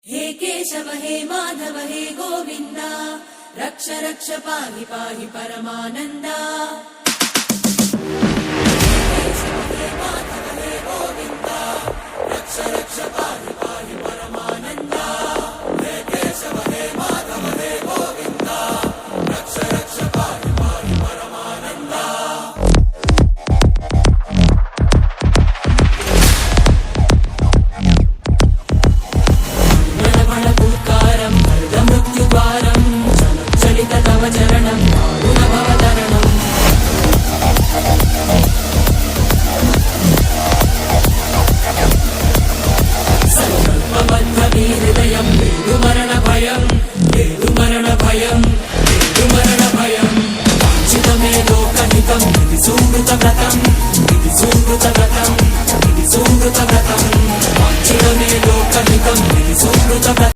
हे केशव हे माधव हे गोविन्द रक्ष रक्ष पाहि पाहि परमानन्दा। हे केशव हे माधव हे गोविन्द रक्ष रक्ष पाहि पाहि